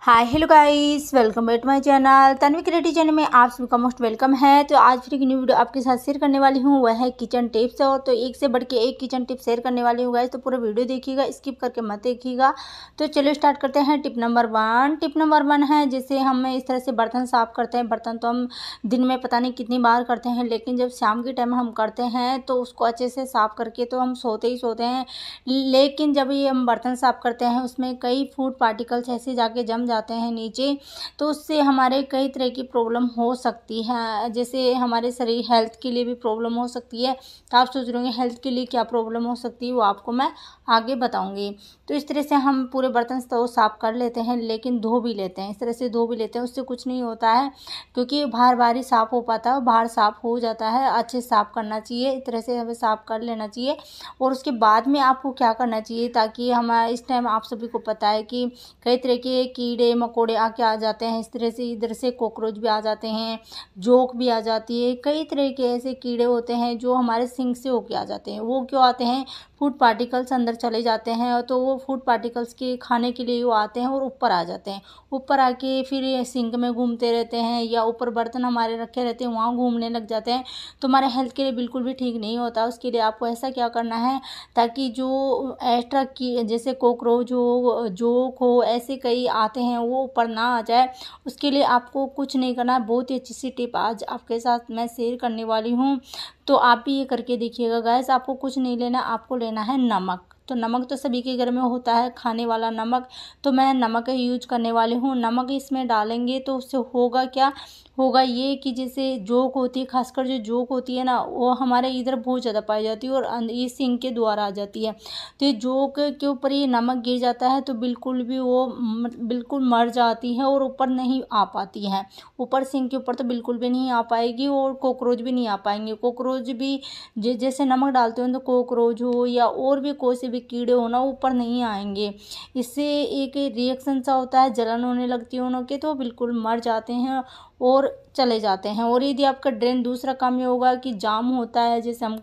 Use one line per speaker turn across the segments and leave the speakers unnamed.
Hi hello guys, welcome back to my channel Tanvi creative channel में आप सभी का मोस्ट वेलकम है। तो आज फिर एक न्यू वीडियो आपके साथ शेयर करने वाली हूँ, वह है किचन टिप्स। और तो एक से बढ़ के एक किचन टिप शेयर करने वाली हूँ गाइस, तो पूरा वीडियो देखिएगा, स्किप करके मत देखिएगा। तो चलिए स्टार्ट करते हैं। टिप नंबर 1 है जैसे हम इस तरह से बर्तन साफ करते हैं। बर्तन तो हम दिन में पता नहीं कितनी बार करते हैं, लेकिन जब शाम के टाइम हम करते हैं तो उसको अच्छे से साफ करके तो हम सोते ही सोते हैं। लेकिन जब ये हम बर्तन साफ करते हैं उसमें कई फूड पार्टिकल्स ऐसे जाके जम जाते हैं नीचे, तो उससे हमारे कई तरह की प्रॉब्लम हो सकती है। जैसे हमारे शरीर हेल्थ के लिए भी प्रॉब्लम हो सकती है। तो आप सोच रहे होंगे हेल्थ के लिए क्या प्रॉब्लम हो सकती है, वो आपको मैं आगे बताऊंगी। तो इस तरह से हम पूरे बर्तन तो साफ कर लेते हैं, लेकिन धो भी लेते हैं। इस तरह से धो भी लेते हैं, उससे कुछ नहीं होता है, क्योंकि बाहर बाहर ही साफ हो पाता है, बाहर साफ हो जाता है। अच्छे से साफ करना चाहिए, इस तरह से हमें साफ कर लेना चाहिए। और उसके बाद में आपको क्या करना चाहिए, ताकि हमारा इस टाइम आप सभी को पता है कि कई तरह के कीड़े मकोड़े आके आ जाते हैं। इस तरह से इधर से कॉकरोच भी आ जाते हैं, जोक भी आ जाती है। कई तरह के ऐसे कीड़े होते हैं जो हमारे सिंक से होके आ जाते हैं। वो क्यों आते हैं, फूड पार्टिकल्स अंदर चले जाते हैं, तो वो फूड पार्टिकल्स के खाने के लिए वो आते हैं और ऊपर आ जाते हैं। ऊपर आके फिर सिंक में घूमते रहते हैं, या ऊपर बर्तन हमारे रखे रहते हैं वहाँ घूमने लग जाते हैं। तो हमारे हेल्थ के लिए बिल्कुल भी ठीक नहीं होता। उसके लिए आपको ऐसा क्या करना है, ताकि जो एक्स्ट्रा की जैसे कॉकरोच हो, जोक हो, ऐसे कई आते हैं, वो ऊपर ना आ जाए। उसके लिए आपको कुछ नहीं करना है। बहुत ही अच्छी सी टिप आज आपके साथ मैं शेयर करने वाली हूँ, तो आप भी ये करके देखिएगा गाइस। आपको कुछ नहीं लेना, आपको लेना है नमक। तो नमक तो सभी के घर में होता है, खाने वाला नमक। तो मैं नमक का यूज करने वाली हूँ। नमक इसमें डालेंगे तो उससे होगा क्या, होगा ये कि जैसे जोक होती है, खासकर जो जोक होती है ना, वो हमारे इधर बहुत ज़्यादा पाई जाती है और ये सिंक के द्वारा आ जाती है। तो ये जोक के ऊपर ये नमक गिर जाता है तो बिल्कुल भी वो बिल्कुल मर जाती है और ऊपर नहीं आ पाती है। ऊपर सिंक के ऊपर तो बिल्कुल भी नहीं आ पाएगी, और कॉकरोच भी नहीं आ पाएंगे। कॉकरोच भी जैसे नमक डालते हो तो कॉकरोच हो या और भी कोई से भी कीड़े हो ना, ऊपर नहीं आएंगे। इससे एक रिएक्शन सा होता है, जलन होने लगती है उनके, तो बिल्कुल मर जाते हैं और चले जाते हैं। और यदि आपका ड्रेन दूसरा काम ये होगा कि जाम होता है, जैसे हम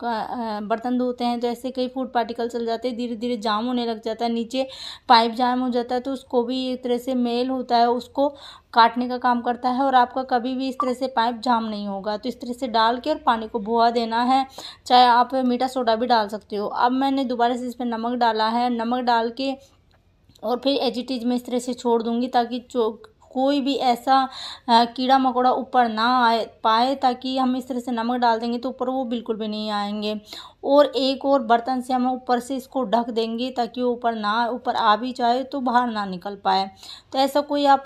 बर्तन धोते हैं तो ऐसे कई फूड पार्टिकल चल जाते हैं, धीरे धीरे जाम होने लग जाता है, नीचे पाइप जाम हो जाता है। तो उसको भी एक तरह से मेल होता है, उसको काटने का काम करता है, और आपका कभी भी इस तरह से पाइप जाम नहीं होगा। तो इस तरह से डाल के और पानी को बुआ देना है। चाहे आप मीठा सोडा भी डाल सकते हो। अब मैंने दोबारा से इसमें नमक डाला है। नमक डाल के और फिर एज इट इज़ मैं इस तरह से छोड़ दूंगी, ताकि कोई भी ऐसा कीड़ा मकोड़ा ऊपर ना आए पाए, ताकि हम इस तरह से नमक डाल देंगे तो ऊपर वो बिल्कुल भी नहीं आएंगे। और एक और बर्तन से हम ऊपर से इसको ढक देंगे, ताकि वो ऊपर आ भी जाए तो बाहर ना निकल पाए। तो ऐसा कोई आप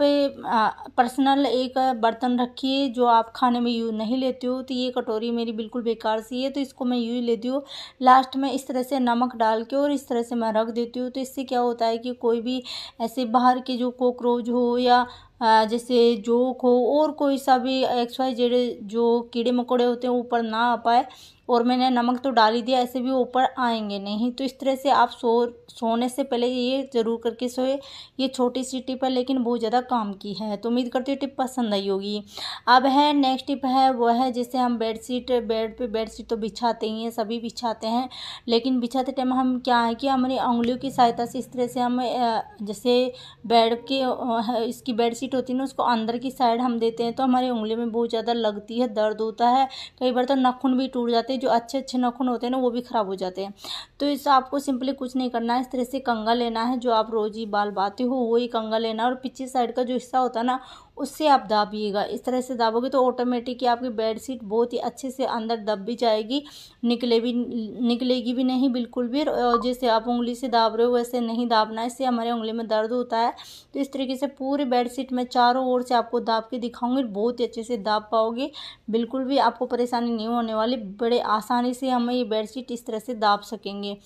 पर्सनल एक बर्तन रखिए जो आप खाने में यूज नहीं लेते हो। तो ये कटोरी मेरी बिल्कुल बेकार सी है, तो इसको मैं यूज लेती हूँ। लास्ट में इस तरह से नमक डाल के और इस तरह से मैं रख देती हूँ। तो इससे क्या होता है कि कोई भी ऐसे बाहर के जो कॉकरोच हो या जैसे जोक हो और कोई सा भी XYZ जो कीड़े मकोड़े होते हैं ऊपर ना आ पाए। और मैंने नमक तो डाल ही दिया, ऐसे भी ऊपर आएंगे नहीं। तो इस तरह से आप सोने से पहले ये ज़रूर करके सोए। ये छोटी सी टिप है, लेकिन बहुत ज़्यादा काम की है। तो उम्मीद करती हूँ टिप पसंद आई होगी। अब है नेक्स्ट टिप है, वो है जैसे हम बेड पे बेडशीट तो बिछाते ही हैं, सभी बिछाते हैं। लेकिन बिछाते टाइम हम क्या है कि हमारी उंगलियों की सहायता से इस तरह से हम जैसे बेड के इसकी बेडशीट होती है ना, उसको अंदर की साइड हम देते हैं, तो हमारी उंगली में बहुत ज़्यादा लगती है, दर्द होता है। कई बार तो नाखून भी टूट जाते हैं, जो अच्छे अच्छे नाखून होते हैं ना, वो भी ख़राब हो जाते हैं। तो इस आपको सिंपली कुछ नहीं करना है, इस तरह से कंघा लेना है। जो आप रोज़ ही बाल बाते हो वही कंघा लेना है, और पीछे साइड का जो हिस्सा होता है ना, उससे आप दाबिएगा। इस तरह से दाबोगे तो ऑटोमेटिक आपकी बेडशीट बहुत ही अच्छे से अंदर दब भी जाएगी, निकलेगी भी नहीं बिल्कुल भी। और जैसे आप उंगली से दाब रहे हो वैसे नहीं दाबना है, इससे हमारे उंगली में दर्द होता है। तो इस तरीके से पूरी बेडशीट में चारों ओर से आपको दाब के दिखाऊंगी, बहुत ही अच्छे से दाब पाओगे। बिल्कुल भी आपको परेशानी नहीं होने वाली, बड़े आसानी से हम ये बेडशीट इस तरह से दाब सकेंगे।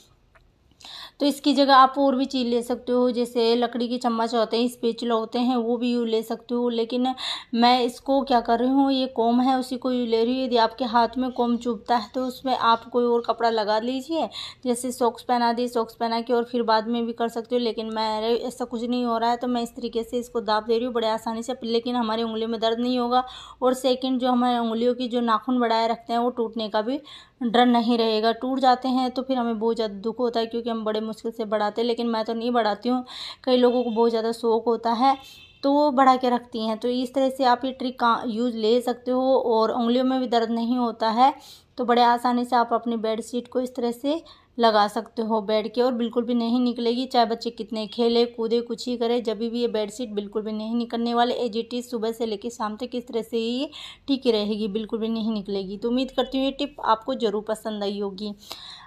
तो इसकी जगह आप और भी चीज़ ले सकते हो, जैसे लकड़ी के चम्मच होते हैं, स्पैचुला होते हैं, वो भी यूँ ले सकते हो। लेकिन मैं इसको क्या कर रही हूँ, ये कॉम है उसी को यूँ ले रही हूँ। यदि आपके हाथ में कॉम चुभता है तो उसमें आप कोई और कपड़ा लगा लीजिए, जैसे सॉक्स पहना दी, सॉक्स पहना के और फिर बाद में भी कर सकते हो। लेकिन मेरे ऐसा कुछ नहीं हो रहा है, तो मैं इस तरीके से इसको दाब दे रही हूँ बड़े आसानी से, लेकिन हमारी उंगलियों में दर्द नहीं होगा। और सेकंड, जो हमारे उंगलियों की जो नाखून बढ़ाए रखते हैं वो टूटने का भी डर नहीं रहेगा। टूट जाते हैं तो फिर हमें बहुत ज़्यादा दुख होता है, क्योंकि हम बड़े मुश्किल से बढ़ाते हैं, लेकिन मैं तो नहीं बढ़ाती हूँ। कई लोगों को बहुत ज़्यादा शौक होता है। तो वो बढ़ा के रखती हैं। तो इस तरह से आप ये ट्रिक का यूज़ ले सकते हो और उंगलियों में भी दर्द नहीं होता है। तो बड़े आसानी से आप अपनी बेड शीट को इस तरह से लगा सकते हो बेड के, और बिल्कुल भी नहीं निकलेगी। चाहे बच्चे कितने खेले कूदे कुछ ही करे, जब भी ये बेडशीट बिल्कुल भी नहीं निकलने वाले। एज इट इज़ सुबह से लेकर शाम तक इस तरह से ये ठीक ही रहेगी, बिल्कुल भी नहीं निकलेगी। तो उम्मीद करती हूँ ये टिप आपको ज़रूर पसंद आई होगी।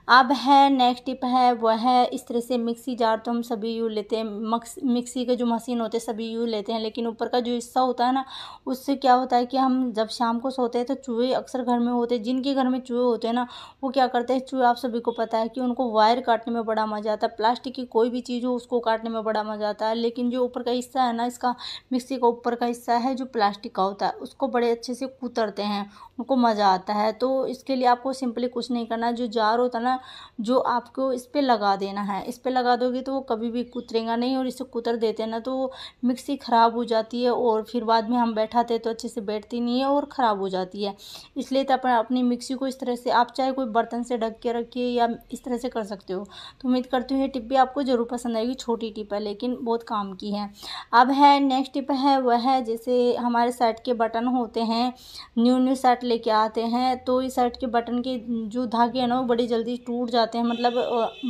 अब है नेक्स्ट टिप है वह है इस तरह से मिक्सी जार तो हम सभी यूज़ लेते हैं। मिक्सी के जो मशीन होते हैं सभी यूज़ लेते हैं, लेकिन ऊपर का जो हिस्सा होता है ना, उससे क्या होता है कि हम जब शाम को सोते हैं तो चूहे अक्सर घर में होते हैं। जिनके घर में चूहे होते हैं ना, वो क्या करते हैं, चूहे आप सभी को पता है कि उनको वायर काटने में बड़ा मज़ा आता है। प्लास्टिक की कोई भी चीज़ हो उसको काटने में बड़ा मज़ा आता है, लेकिन जो ऊपर का हिस्सा है ना, इसका मिक्सी का ऊपर का हिस्सा है जो प्लास्टिक का होता है, उसको बड़े अच्छे से कुतरते हैं, उनको मज़ा आता है। तो इसके लिए आपको सिंपली कुछ नहीं करना, जो जार होता है ना, जो आपको इस पे लगा देना है। इस पे लगा दोगे तो वो कभी भी कुतरेगा नहीं, और इसे कुतर देते हैं ना तो मिक्सी ख़राब हो जाती है, और फिर बाद में हम बैठाते हैं तो अच्छे से बैठती नहीं है और ख़राब हो जाती है। इसलिए तो अपनी मिक्सी को इस तरह से आप चाहे कोई बर्तन से ढक के रखिए या इस तरह से कर सकते हो। तो उम्मीद करती हूँ ये टिप भी आपको ज़रूर पसंद आएगी। छोटी टिप है लेकिन बहुत काम की है। अब है नेक्स्ट टिप है वह है जैसे हमारे शर्ट के बटन होते हैं, न्यू शर्ट लेके आते हैं तो इस शर्ट के बटन के जो धागे हैं ना, वो बड़ी जल्दी टूट जाते हैं, मतलब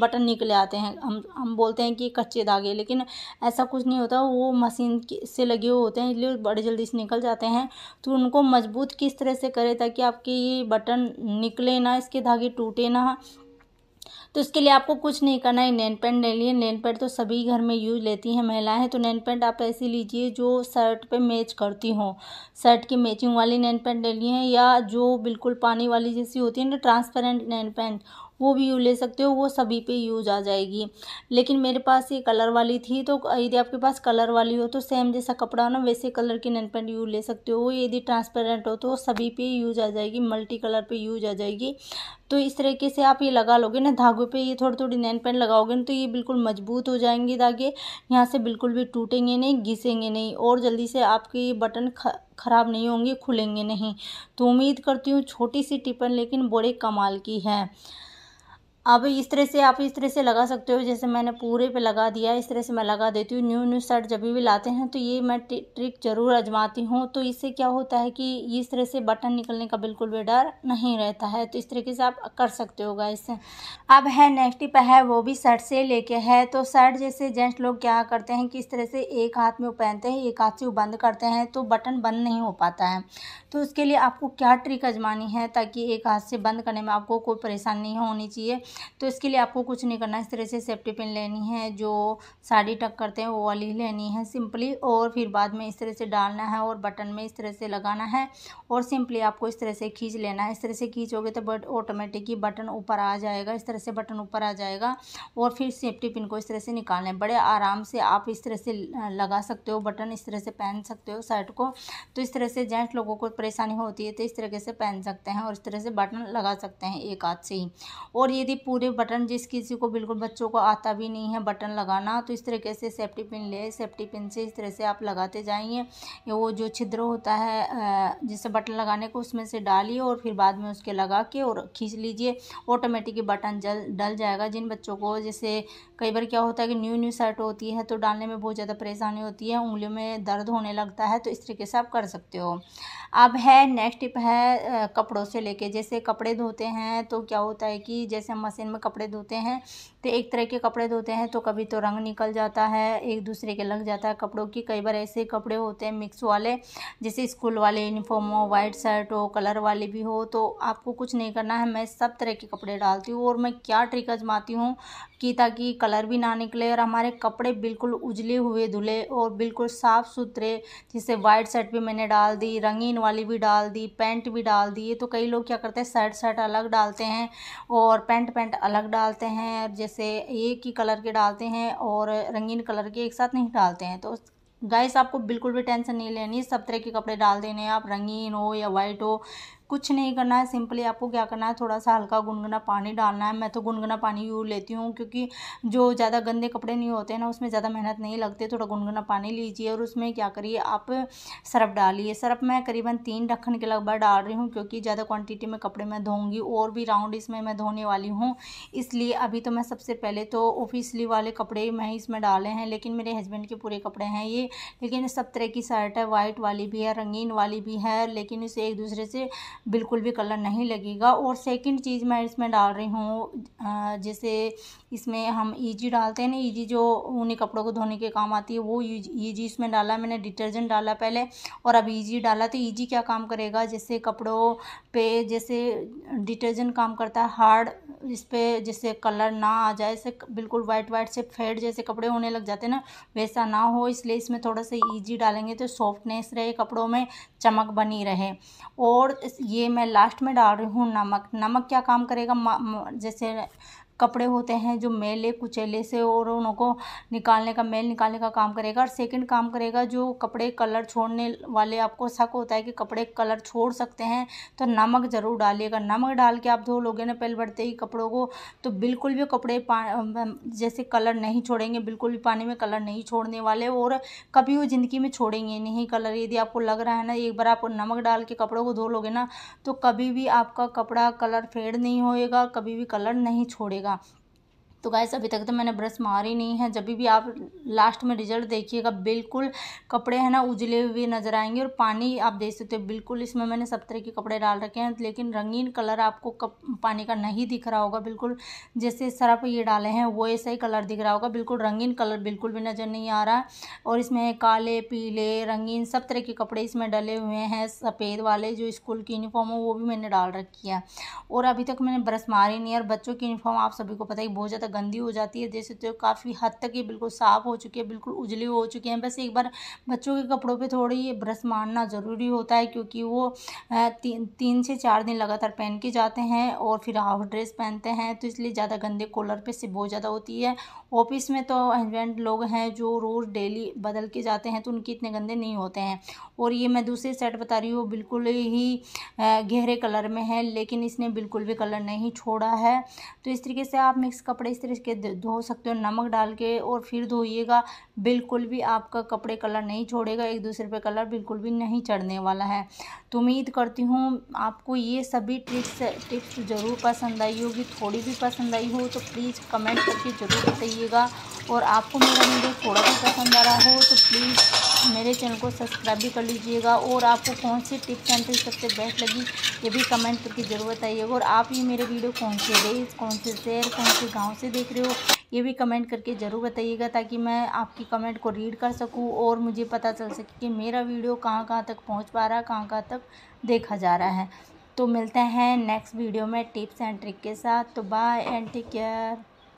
बटन निकले आते हैं। हम बोलते हैं कि कच्चे धागे, लेकिन ऐसा कुछ नहीं होता, वो मशीन से लगे हुए होते हैं, इसलिए बड़े जल्दी से निकल जाते हैं। तो उनको मजबूत किस तरह से करें ताकि आपके ये बटन निकले ना, इसके धागे टूटे ना। तो इसके लिए आपको कुछ नहीं करना है, नेल पेंट ले लिए। नेल पेंट तो सभी घर में यूज लेती हैं महिलाएं। तो नेल पेंट आप ऐसी लीजिए जो शर्ट पे मैच करती हो, शर्ट की मैचिंग वाली नेल पेंट ले लिए, या जो बिल्कुल पानी वाली जैसी होती है ना, ट्रांसपेरेंट नेल पेंट, वो भी यूज ले सकते हो, वो सभी पे यूज आ जाएगी। लेकिन मेरे पास ये कलर वाली थी, तो यदि आपके पास कलर वाली हो तो सेम जैसा कपड़ा हो ना वैसे कलर की नेल पेंट यूज ले सकते हो। यदि ट्रांसपेरेंट हो तो सभी पे यूज आ जाएगी, मल्टी कलर पे यूज आ जाएगी। तो इस तरीके से आप ये लगा लोगे ना धागों पे, ये थोड़ी थोड़ी नेल पेंट लगाओगे ना, तो ये बिल्कुल मजबूत हो जाएंगे धागे, यहाँ से बिल्कुल भी टूटेंगे नहीं, घिसेंगे नहीं, और जल्दी से आपके ये बटन ख़राब नहीं होंगे, खुलेंगे नहीं। तो उम्मीद करती हूँ छोटी सी टिपन लेकिन बड़े कमाल की है। अब इस तरह से आप इस तरह से लगा सकते हो, जैसे मैंने पूरे पे लगा दिया, इस तरह से मैं लगा देती हूँ। न्यू शर्ट जब भी लाते हैं तो ये मैं ट्रिक ज़रूर आजमाती हूँ। तो इससे क्या होता है कि इस तरह से बटन निकलने का बिल्कुल भी डर नहीं रहता है। तो इस तरीके से आप कर सकते हो गाइस। अब है नेक्स्ट टिप है वो भी शर्ट से लेके है। तो शर्ट जैसे जेंट्स लोग क्या करते हैं कि इस तरह से एक हाथ में वो पहनते हैं, एक हाथ से वो बंद करते हैं, तो बटन बंद नहीं हो पाता है। तो उसके लिए आपको क्या ट्रिक आजमानी है ताकि एक हाथ से बंद करने में आपको कोई परेशानी नहीं होनी चाहिए। तो इसके लिए आपको कुछ नहीं करना है, इस तरह से सेफ्टी पिन लेनी है, जो साड़ी टक करते हैं वो वाली लेनी है सिंपली, और फिर बाद में इस तरह से डालना है और बटन में इस तरह से लगाना है, और सिंपली आपको इस तरह से खींच लेना है। इस तरह से खींचोगे तो ऑटोमेटिक ही बटन ऊपर आ जाएगा, इस तरह से बटन ऊपर आ जाएगा, और फिर सेफ्टी पिन को इस तरह से निकालना है। बड़े आराम से आप इस तरह से लगा सकते हो बटन, इस तरह से पहन सकते हो शर्ट को। तो इस तरह से जेंट्स लोगों को परेशानी होती है तो इस तरीके से पहन सकते हैं, और इस तरह से बटन लगा सकते हैं एक हाथ से ही। और यदि पूरे बटन जिस किसी को बिल्कुल बच्चों को आता भी नहीं है बटन लगाना, तो इस तरीके से सेफ्टी पिन ले, सेफ्टी पिन से इस तरह से आप लगाते जाइए। वो जो छिद्र होता है जिससे बटन लगाने को, उसमें से डालिए और फिर बाद में उसके लगा के और खींच लीजिए, ऑटोमेटिक बटन डल जाएगा। जिन बच्चों को जैसे कई बार क्या होता है कि न्यू शर्ट होती है तो डालने में बहुत ज़्यादा परेशानी होती है, उंगलियों में दर्द होने लगता है, तो इस तरीके से आप कर सकते हो। अब है नेक्स्ट टिप है कपड़ों से लेके, जैसे कपड़े धोते हैं तो क्या होता है कि जैसे हम मशीन में कपड़े धोते हैं तो एक तरह के कपड़े धोते हैं तो कभी तो रंग निकल जाता है, एक दूसरे के लग जाता है कपड़ों की। कई बार ऐसे कपड़े होते हैं मिक्स वाले, जैसे स्कूल वाले यूनिफॉर्म हो, वाइट शर्ट हो, कलर वाली भी हो, तो आपको कुछ नहीं करना है। मैं सब तरह के कपड़े डालती हूँ, और मैं क्या ट्रिक आजमाती हूँ कि ताकि कलर भी ना निकले और हमारे कपड़े बिल्कुल उजले हुए धुले और बिल्कुल साफ़ सुथरे। जैसे वाइट शर्ट भी मैंने डाल दी, रंगीन वाली भी डाल दी, पैंट भी डाल दी। तो कई लोग क्या करते हैं शर्ट अलग डालते हैं और पैंट अलग डालते हैं, जैसे एक ही कलर के डालते हैं और रंगीन कलर के एक साथ नहीं डालते हैं। तो गाइस आपको बिल्कुल भी टेंशन नहीं लेनी, सब तरह के कपड़े डाल देने हैं आप, रंगीन हो या वाइट हो, कुछ नहीं करना है, सिंपली आपको क्या करना है, थोड़ा सा हल्का गुनगुना पानी डालना है। मैं तो गुनगुना पानी यूँ लेती हूँ क्योंकि जो ज़्यादा गंदे कपड़े नहीं होते हैं ना, उसमें ज़्यादा मेहनत नहीं लगती। थोड़ा गुनगुना पानी लीजिए और उसमें क्या करिए, आप सर्फ डालिए। सर्फ मैं करीबन 3 ढक्कन के लगभग डाल रही हूँ क्योंकि ज़्यादा क्वांटिटी में कपड़े मैं धोऊंगी और भी राउंड इसमें मैं धोने वाली हूँ, इसलिए अभी तो मैं सबसे पहले तो ऑफिशियली वाले कपड़े मैं इसमें डाले हैं, लेकिन मेरे हस्बैंड के पूरे कपड़े हैं ये। लेकिन सब तरह की शर्ट है, वाइट वाली भी है, रंगीन वाली भी है, लेकिन इसे एक दूसरे से बिल्कुल भी कलर नहीं लगेगा। और सेकंड चीज़ मैं इसमें डाल रही हूँ, जैसे इसमें हम ईजी डालते हैं ना, ईजी जो ऊनी कपड़ों को धोने के काम आती है, वो ईजी इसमें डाला मैंने। डिटर्जेंट डाला पहले और अब ईजी डाला। तो ईजी क्या काम करेगा, जैसे कपड़ों पे जैसे डिटर्जेंट काम करता है हार्ड, इस पर जैसे कलर ना आ जाए, ऐसे बिल्कुल वाइट वाइट से फेड जैसे कपड़े होने लग जाते हैं ना, वैसा ना हो, इसलिए इसमें थोड़ा सा ईजी डालेंगे तो सॉफ्टनेस रहे कपड़ों में, चमक बनी रहे। और ये मैं लास्ट में डाल रही हूँ नमक। नमक क्या काम करेगा, जैसे कपड़े होते हैं जो मैले कुचैले से, और उनको निकालने का, मेल निकालने का काम करेगा। और सेकंड काम करेगा, जो कपड़े कलर छोड़ने वाले, आपको शक होता है कि कपड़े कलर छोड़ सकते हैं, तो नमक ज़रूर डालिएगा। नमक डाल के आप धो लोगे ना पहले बढ़ते ही कपड़ों को, तो बिल्कुल भी कपड़े जैसे कलर नहीं छोड़ेंगे, बिल्कुल भी पानी में कलर नहीं छोड़ने वाले, और कभी वो ज़िंदगी में छोड़ेंगे नहीं कलर। यदि आपको लग रहा है ना, एक बार आप नमक डाल के कपड़ों को धो लोगे ना, तो कभी भी आपका कपड़ा कलर फेड नहीं होएगा, कभी भी कलर नहीं छोड़ेगा। तो गाइस अभी तक तो मैंने ब्रश मारी नहीं है। जब भी आप लास्ट में रिजल्ट देखिएगा, बिल्कुल कपड़े हैं ना उजले हुए नजर आएंगे। और पानी आप देख सकते हो, बिल्कुल इसमें मैंने सब तरह के कपड़े डाल रखे हैं, लेकिन रंगीन कलर आपको पानी का नहीं दिख रहा होगा। बिल्कुल जैसे सर्फ ये डाले हैं वो ऐसा ही कलर दिख रहा होगा, बिल्कुल रंगीन कलर बिल्कुल भी नज़र नहीं आ रहा। और इसमें काले पीले रंगीन सब तरह के कपड़े इसमें डले हुए हैं। सफ़ेद वाले जो स्कूल की यूनिफॉर्म हो वो भी मैंने डाल रखी है। और अभी तक मैंने ब्रश मारी नहीं है। और बच्चों की यूनिफॉर्म आप सभी को पता है बहुत ज़्यादा गंदी हो जाती है, जैसे तो काफ़ी हद तक ये बिल्कुल साफ़ हो चुकी है, बिल्कुल उजली हो चुकी हैं। बस एक बार बच्चों के कपड़ों पे थोड़ी ये ब्रश मारना ज़रूरी होता है, क्योंकि वो 3 से 4 दिन लगातार पहन के जाते हैं और फिर हाफ ड्रेस पहनते हैं, तो इसलिए ज़्यादा गंदे कॉलर पे से बहुत ज़्यादा होती है। ऑफिस में तो हस्बैंड लोग हैं जो रोज़ डेली बदल के जाते हैं, तो उनके इतने गंदे नहीं होते हैं। और ये मैं दूसरी सेट बता रही हूँ, बिल्कुल ही गहरे कलर में है, लेकिन इसने बिल्कुल भी कलर नहीं छोड़ा है। तो इस तरीके से आप मिक्स कपड़े इस तरीके धो सकते हो नमक डाल के, और फिर धोइएगा, बिल्कुल भी आपका कपड़े कलर नहीं छोड़ेगा, एक दूसरे पे कलर बिल्कुल भी नहीं चढ़ने वाला है। तो उम्मीद करती हूँ आपको ये सभी टिप्स ज़रूर पसंद आई होगी। थोड़ी भी पसंद आई हो तो प्लीज़ कमेंट करके ज़रूर बताइएगा। और आपको मेरा वीडियो थोड़ा भी पसंद आ रहा हो तो प्लीज़ मेरे चैनल को सब्सक्राइब भी कर लीजिएगा। और आपको कौन सी टिप्स एंड ट्रिक्स सबसे बेस्ट लगी ये भी कमेंट करके ज़रूर बताइएगा। और आप ये मेरे वीडियो कौन से देश, कौन से शहर, कौन से गांव से देख रहे हो ये भी कमेंट करके ज़रूर बताइएगा, ताकि मैं आपकी कमेंट को रीड कर सकूं और मुझे पता चल सके कि मेरा वीडियो कहाँ तक पहुँच पा रहा है, कहाँ तक देखा जा रहा है। तो मिलते हैं नेक्स्ट वीडियो में टिप्स एंड ट्रिक के साथ। तो बाय एंड टेक केयर।